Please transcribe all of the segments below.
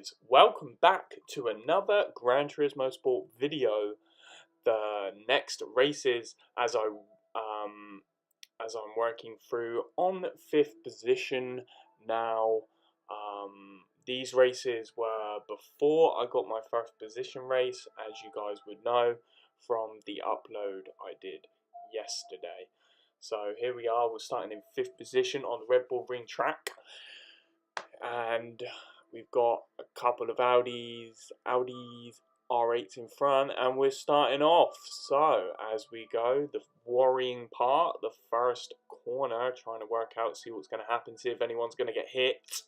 guys, welcome back to another Gran Turismo Sport video. The next races as I'm working through on 5th position now. These races were before I got my first position race, as you guys would know from the upload I did yesterday. So here we are, we're starting in 5th position on the Red Bull Ring track, and we've got a couple of Audis R8s in front, and we're starting off. So as we go, the worrying part, the first corner, trying to work out, see what's going to happen, see if anyone's going to get hit.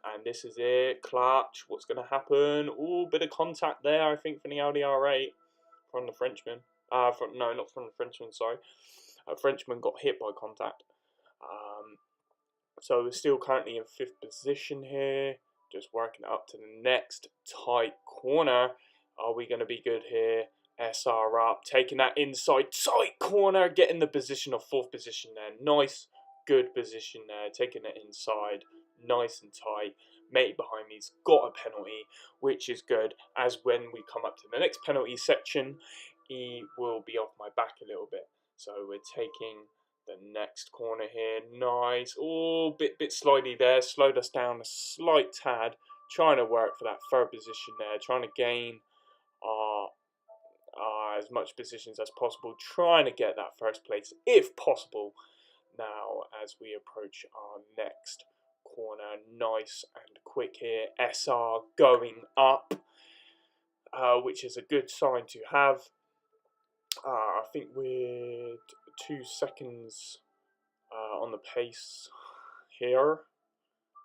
And this is it, clutch, what's going to happen? Oh, bit of contact there, I think, from the Audi R8, from the Frenchman. No, not from the Frenchman, sorry. A Frenchman got hit by contact. So we're still currently in 5th position here, just working up to the next tight corner. Are we going to be good here? SR up, taking that inside tight corner, getting the position of 4th position there. Nice, good position there, taking it inside, nice and tight. Mate behind me's got a penalty, which is good, as when we come up to the next penalty section, he will be off my back a little bit. So we're taking the next corner here, nice. Oh, bit slidey there, slowed us down a slight tad. Trying to work for that 3rd position there, trying to gain as much positions as possible, trying to get that 1st place if possible. Now, as we approach our next corner, nice and quick here, SR going up, which is a good sign to have. I think we're 2 seconds on the pace here,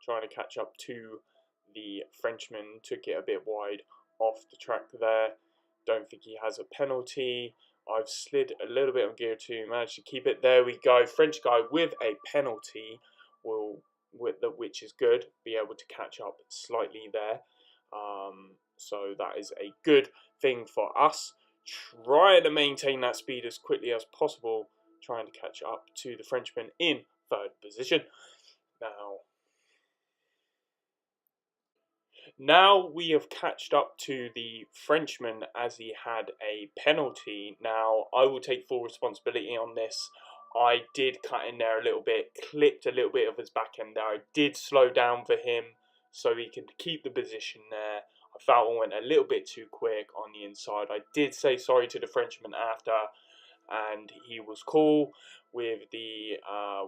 trying to catch up to the Frenchman. Took it a bit wide off the track there. Don't think he has a penalty. I've slid a little bit on gear 2, managed to keep it. There we go. French guy with a penalty which is good. Be able to catch up slightly there. So that is a good thing for us. Trying to maintain that speed as quickly as possible. Trying to catch up to the Frenchman in 3rd position. Now we have catched up to the Frenchman as he had a penalty. Now I will take full responsibility on this. I did cut in there a little bit, clipped a little bit of his back end there. I did slow down for him so he can keep the position there. I felt I went a little bit too quick on the inside. I did say sorry to the Frenchman after, and he was cool with the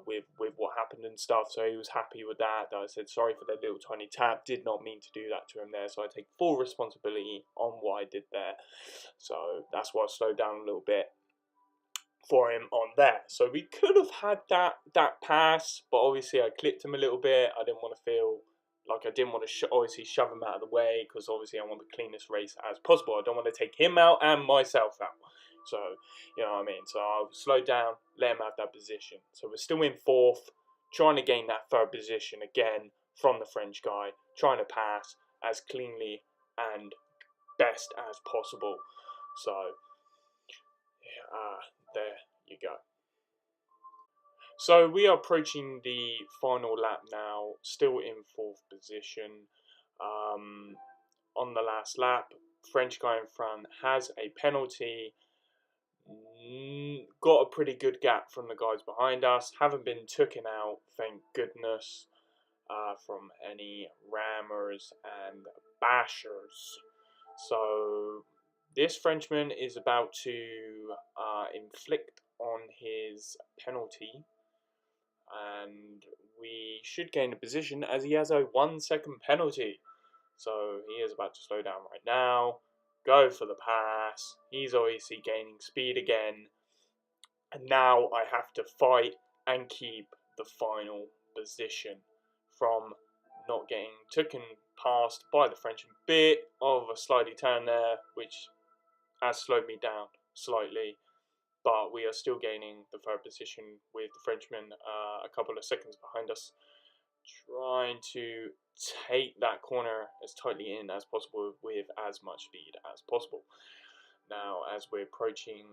with what happened and stuff, so he was happy with that. I said sorry for that little tiny tap, did not mean to do that to him there, so I take full responsibility on what I did there. So that's why I slowed down a little bit for him on there. So we could have had that pass, but obviously I clipped him a little bit. I didn't want to feel like I didn't want to obviously shove him out of the way, because obviously I want the cleanest race as possible. I don't want to take him out and myself out. So, you know what I mean? So I'll slow down, let him have that position. So we're still in 4th, trying to gain that 3rd position again from the French guy, trying to pass as cleanly and best as possible. So, there you go. So we are approaching the final lap now, still in 4th position. On the last lap, French guy in front has a penalty. Got a pretty good gap from the guys behind us. Haven't been taken out, thank goodness, from any rammers and bashers. So this Frenchman is about to inflict on his penalty, and we should gain a position as he has a 1 second penalty. So he is about to slow down right now, go for the pass. He's obviously gaining speed again, and now I have to fight and keep the final position from not getting taken past by the Frenchman. Bit of a slidey turn there, which has slowed me down slightly, but we are still gaining the 3rd position with the Frenchman a couple of seconds behind us, trying to take that corner as tightly in as possible with as much speed as possible. Now, as we're approaching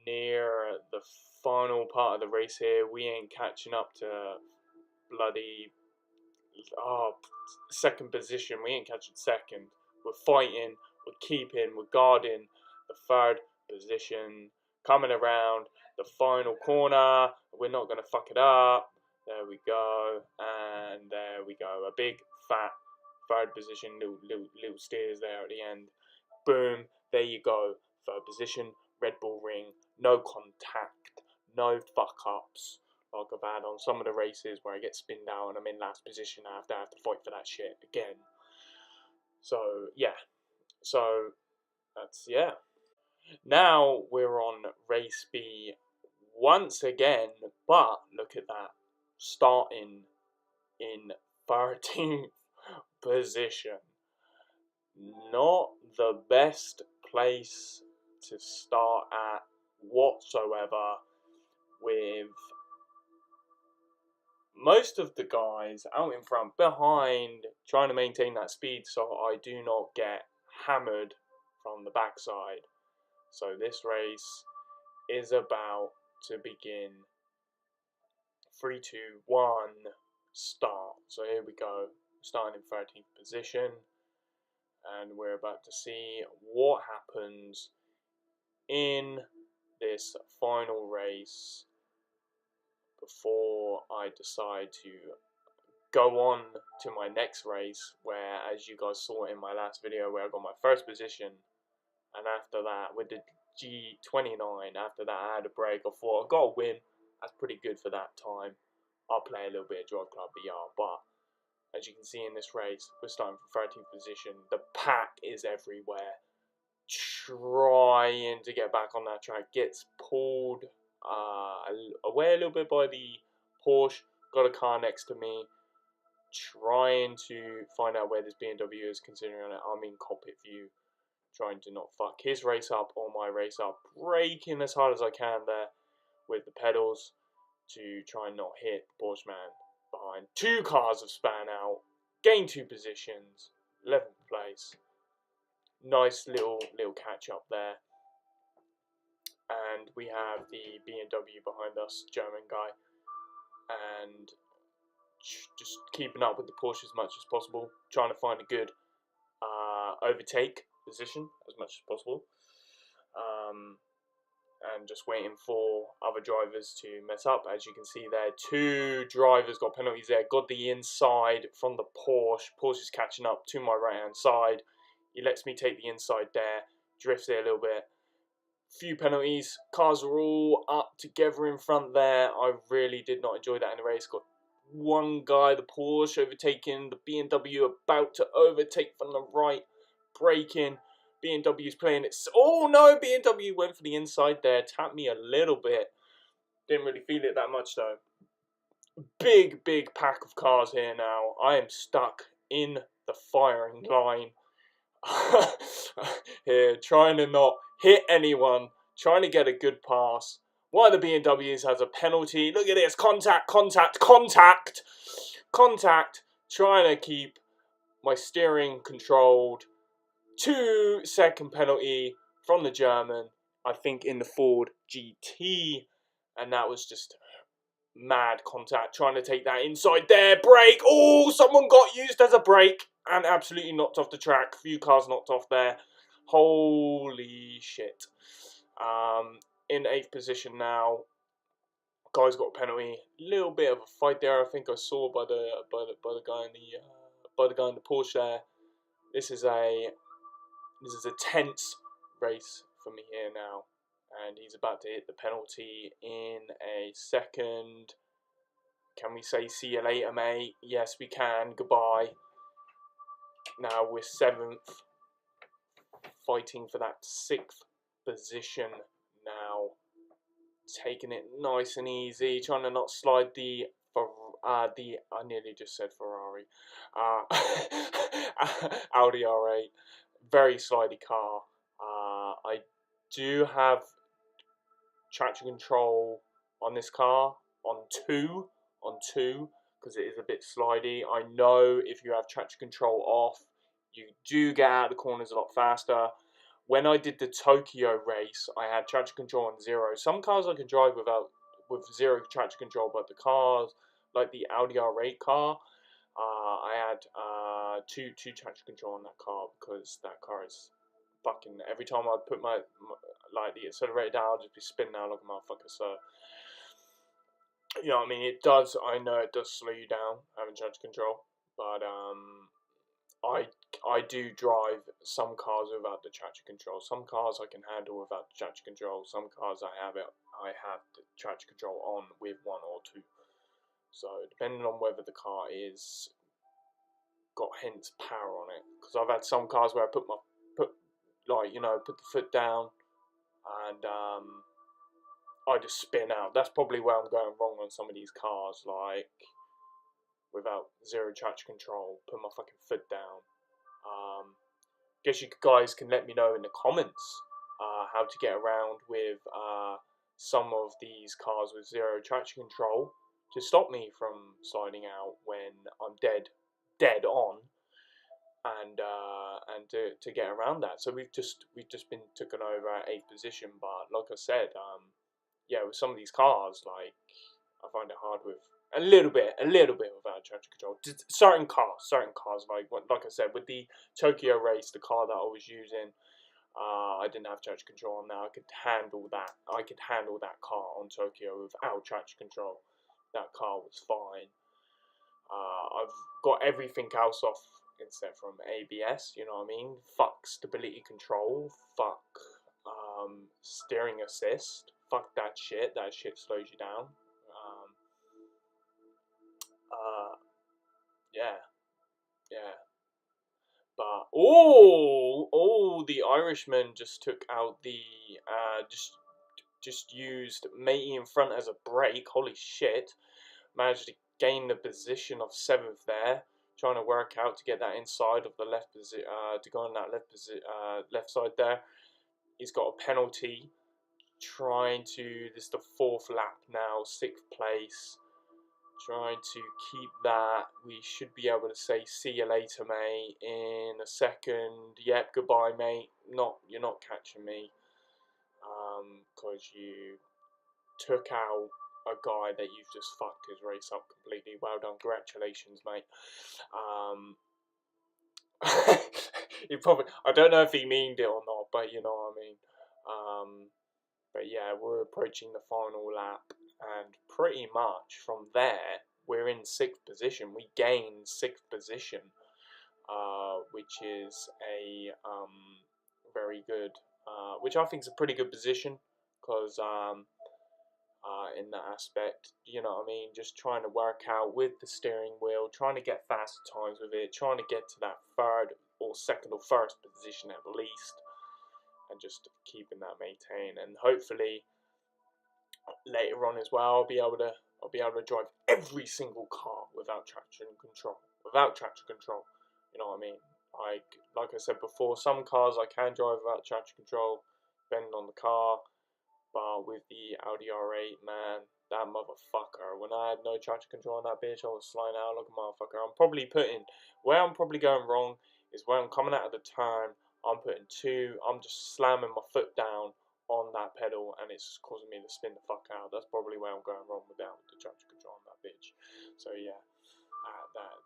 near the final part of the race here, we ain't catching up to bloody second position. We ain't catching second. We're fighting, we're keeping, we're guarding the third position. Coming around the final corner. We're not going to fuck it up. There we go. And there we go. A big, fat third position. Little steers there at the end. Boom. There you go. Third position. Red Bull ring. No contact. No fuck ups. Like I've had on some of the races where I get spinned out and I'm in last position. I have to fight for that shit again. So, yeah. So, that's, yeah. Now we're on race B once again, but look at that. Starting in 13th position. Not the best place to start at whatsoever, with most of the guys out in front, behind, trying to maintain that speed so I do not get hammered from the backside. So this race is about to begin. 3, 2, 1, start. So here we go, starting in 13th position, and we're about to see what happens in this final race before I decide to go on to my next race, where, as you guys saw in my last video, where I got my first position, and after that, with the G29, after that I had a break. I thought, I got a win, that's pretty good for that time. I'll play a little bit of Drive Club VR, but as you can see in this race, we're starting from 13th position. The pack is everywhere, trying to get back on that track. Gets pulled away a little bit by the Porsche. Got a car next to me, trying to find out where this BMW is, considering that I'm in cockpit view, trying to not fuck his race up or my race up. Braking as hard as I can there with the pedals to try and not hit the Porsche man behind. 2 cars have span out, gained 2 positions, 11th place. Nice little catch up there. And we have the BMW behind us, German guy, and just keeping up with the Porsche as much as possible, trying to find a good overtake position as much as possible. And just waiting for other drivers to mess up. As you can see there, 2 drivers got penalties there. Got the inside from the Porsche. Porsche is catching up to my right hand side. He lets me take the inside there. Drifts there a little bit. Few penalties. Cars are all up together in front there. I really did not enjoy that in the race. Got one guy, the Porsche, overtaking. The BMW about to overtake from the right. Braking. BMW's playing it. Oh no, BMW went for the inside there. Tapped me a little bit. Didn't really feel it that much though. Big pack of cars here now. I am stuck in the firing line. Here, trying to not hit anyone. Trying to get a good pass. One of the BMWs has a penalty. Look at this. Contact. Trying to keep my steering controlled. 2-second penalty from the German, I think in the Ford GT, and that was just mad contact, trying to take that inside there, brake, oh, someone got used as a brake, and absolutely knocked off the track. Few cars knocked off there, holy shit. In 8th position now, guy's got a penalty, little bit of a fight there, I think I saw by the guy in the Porsche there. This is a tense race for me here now, and he's about to hit the penalty in a second. Can we say see you later, mate? Yes, we can. Goodbye. Now we're 7th, fighting for that 6th position now. Taking it nice and easy, trying to not slide I nearly just said Ferrari. Audi R8. Very slidey car. I do have traction control on this car on two, because it is a bit slidey. I know if you have traction control off, you do get out of the corners a lot faster. When I did the Tokyo race, I had traction control on 0. Some cars I can drive with 0 traction control, but the cars like the Audi R8 car, I had two traction control on that car, because that car is fucking, every time I put my like the accelerator down, I'll just be spinning out like a motherfucker. So you know what I mean, I know it does slow you down having traction control, but I do drive some cars without the traction control. Some cars I can handle without the traction control. Some cars I have the traction control on with one or two. So depending on whether the car is got hints power on it, because I've had some cars where I put the foot down and I just spin out. That's probably where I'm going wrong on some of these cars, like without zero traction control, put my fucking foot down. Guess you guys can let me know in the comments how to get around with some of these cars with zero traction control to stop me from sliding out when I'm dead on, and to get around that. So we've just been taken over at 8th position, but like I said, yeah, with some of these cars, like I find it hard with a little bit without traction control. Certain cars, like I said, with the Tokyo race, the car that I was using, I didn't have traction control on that. I could handle that car on Tokyo without traction control. That car was fine. I've got everything else off except from ABS. You know what I mean? Fuck stability control. Fuck steering assist. Fuck that shit. That shit slows you down. Yeah, yeah. But the Irishman just took out the just used matey in front as a brake. Holy shit! Managed to gain the position of 7th there. Trying to work out to get that inside of the left position, to go on that left side there. He's got a penalty. This is the 4th lap now, 6th place. Trying to keep that. We should be able to say see you later, mate, in a second. Yep, goodbye, mate. You're not catching me. Because you took out a guy that you've just fucked his race up completely. Well done, congratulations, mate. I don't know if he meaned it or not, but you know what I mean. But yeah, we're approaching the final lap, and pretty much from there, we're in 6th position. We gained 6th position, which is a very good, which I think is a pretty good position, because in that aspect, you know what I mean, just trying to work out with the steering wheel, trying to get faster times with it, trying to get to that 3rd or 2nd or 1st position at least, and just keeping that maintained. And hopefully later on as well, I'll be able to drive every single car without traction control. You know what I mean? Like I said before, some cars I can drive without traction control, depending on the car. But with the Audi R8, man, that motherfucker, when I had no traction control on that bitch, I was sliding out like a motherfucker. Where I'm probably going wrong is where I'm coming out of the turn, I'm just slamming my foot down on that pedal, and it's just causing me to spin the fuck out. That's probably where I'm going wrong without the traction control on that bitch. So yeah,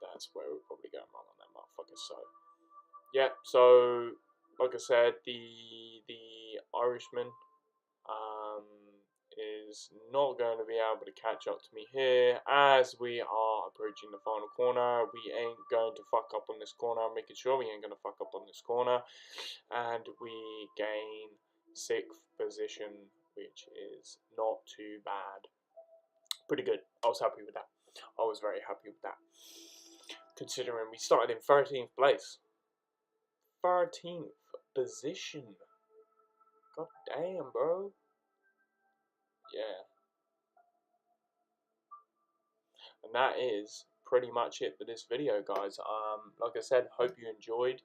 that's where we're probably going wrong on that motherfucker. So yeah, so like I said, the Irishman is not going to be able to catch up to me here, as we are approaching the final corner. We ain't going to fuck up on this corner. I'm making sure we ain't going to fuck up on this corner, and we gain 6th position, which is not too bad. Pretty good. I was happy with that. I was very happy with that, considering we started in 13th place. 13th position. God damn, bro. Yeah. And that is pretty much it for this video, guys. Like I said, hope you enjoyed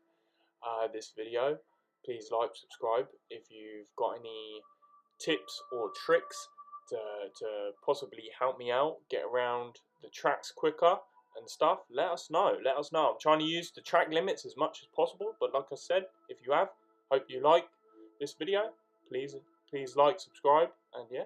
this video. Please like, subscribe. If you've got any tips or tricks to possibly help me out, get around the tracks quicker and stuff, let us know. I'm trying to use the track limits as much as possible, but like I said, if you have, hope you like this video. Please like, subscribe, and yeah.